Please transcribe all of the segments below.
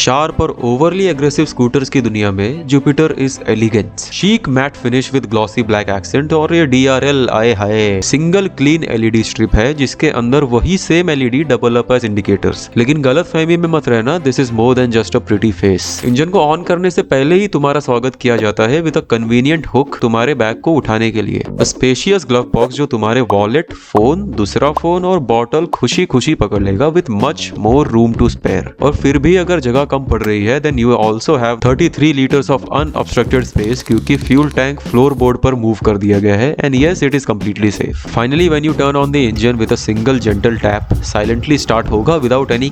Sharp और overly aggressive scooters की दुनिया में Jupiter is elegance, chic matte finish with glossy black accent. और ये DRL आए हाय सिंगल क्लीन LED स्ट्रिप है जिसके अंदर वही same LED double up as indicators. लेकिन गलत फहमी में मत रहना, this is more than just a pretty face. Engine को ऑन करने से पहले ही तुम्हारा स्वागत किया जाता है विद अ कन्वीनियंट हुक तुम्हारे बैग को उठाने के लिए। अ स्पेशियस ग्लव बॉक्स जो तुम्हारे वॉलेट, फोन, दूसरा फोन और बॉटल खुशी खुशी पकड़ लेगा with much more room to spare. और फिर भी अगर जगह कम पड़ रही है then you also have 33 liters of unobstructed space क्योंकि फ्यूल टैंक फ्लोर बोर्ड पर मूव कर दिया गया है and yes it is completely safe. Finally when you turn on the engine with a single gentle tap silently start होगा without any.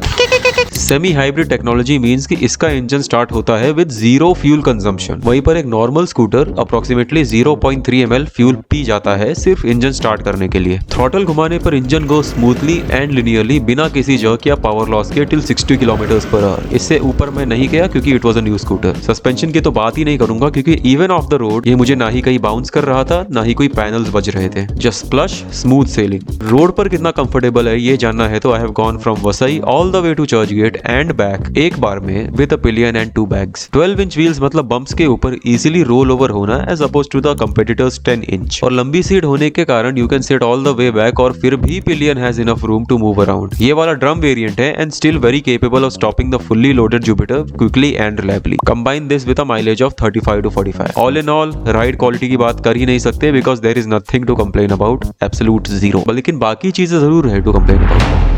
Semi hybrid technology means कि इसका engine start होता है विद जीरो फ्यूल कंजम्पशन। वहीं पर एक normal scooter approximately 0.3 ml fuel P जाता है सिर्फ इंजन स्टार्ट करने के लिए। थ्रॉटल घुमाने पर engine go smoothly and linearly बिना किसी जर्क या पावर लॉस के टिल 60 km/h। इससे ऊपर मैं नहीं गया क्योंकि it was a new scooter. Suspension की तो बात ही नहीं करूंगा क्योंकि इवन ऑफ द रोड ये मुझे ना ही कहीं बाउंस कर रहा था ना ही कोई पैनल्स बज रहे थे, just plush smooth sailing. Road पर कितना कंफर्टेबल है ये जानना है तो I have gone from Vasai all the way to Churchgate and back एक बार में with a pillion and 2 bags. 12 inch wheels मतलब बम्प्स के ऊपर इजीली रोल ओवर होना as oppose to the competitors 10 inch. और लंबी सीट होने के कारण you can sit all the way back और फिर भी pillion has enough room to move around. ये वाला ड्रम वेरिएंट है and still very capable of stopping the fully loaded Jupiter quickly and reliably. Combine this with a mileage of 35 to 45। All in all ride quality की बात कर ही नहीं सकते because there is nothing to complain about, absolute zero. लेकिन बाकी चीजें जरूर है to complain about.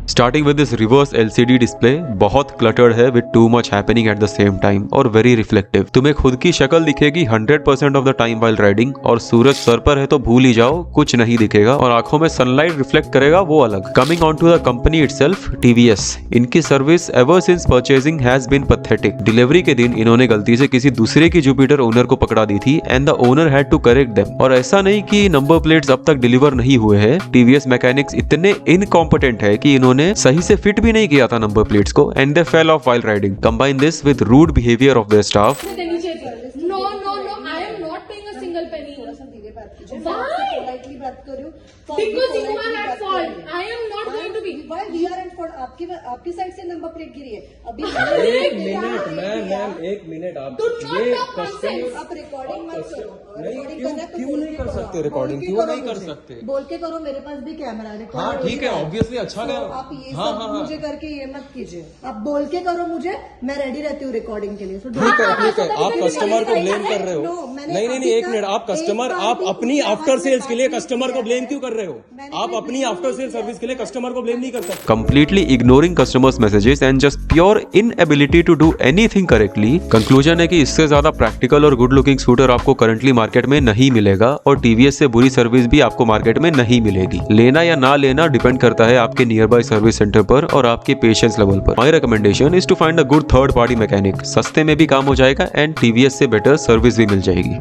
Starting with this reverse LCD display बहुत क्लटर्ड है with too much happening at the same time और वेरी रिफ्लेक्टिव। तुम्हें खुद की शक्ल दिखेगी 100% of the time while riding और सूरज सर पर है तो भूल ही जाओ, कुछ नहीं दिखेगा और आंखों में सनलाइट रिफ्लेक्ट करेगा वो अलग। Coming on to the company itself, TVS, इनकी service ever since purchasing has been pathetic. Delivery के दिन इन्होंने गलती से किसी दूसरे की जुपिटर ओनर को पकड़ा दी थी and the owner had to correct them. और ऐसा नहीं कि नंबर प्लेट्स अब तक डिलीवर नहीं हुए हैं, TVS मैकेनिक्स इतने इनकॉम्पिटेंट है कि इन्होंने सही से फिट भी नहीं किया था नंबर प्लेट्स को and they fell off while riding. Combine this with rude behaviour of their staff. No, I am not paying a single penny. Because you are at fault. I am not going to be. Why we are at fault? आपकी side से number plate गिरी है अभी। एक minute आप आप recording मत करो। क्यों नहीं कर सकते रिकॉर्डिंग? क्यों नहीं कर सकते? बोल के करो, मेरे पास भी कैमरा है। हाँ ठीक है, ऑब्वियसली अच्छा है। आप ये सब मुझे करके ये मत कीजिए, आप बोल के करो मुझे, मैं रेडी रहती हूँ रिकॉर्डिंग के लिए। ठीक है, आप कस्टमर को ब्लेम कर रहे हो। नहीं, एक मिनट, आप कस्टमर, आप अपनी आफ्टर सेल्स के लिए कस्टमर को ब्लेम क्यों कर रहे हो? आप अपनी आफ्टर सेल सर्विस के लिए कस्टमर को ब्लेम नहीं कर सकते। Completely ignoring customers' messages and just pure inability to do anything correctly। Conclusion है कि इससे ज्यादा प्रैक्टिकल और गुड लुकिंग स्कूटर आपको करंटली मार्केट में नहीं मिलेगा और TVS से बुरी सर्विस भी आपको मार्केट में नहीं मिलेगी। लेना या ना लेना डिपेंड करता है आपके नियर बाय सर्विस सेंटर पर और आपके पेशेंस लेवल पर। My recommendation is to find a good third party mechanic. सस्ते में भी काम हो जाएगा एंड TVS से बेटर सर्विस भी मिल जाएगी।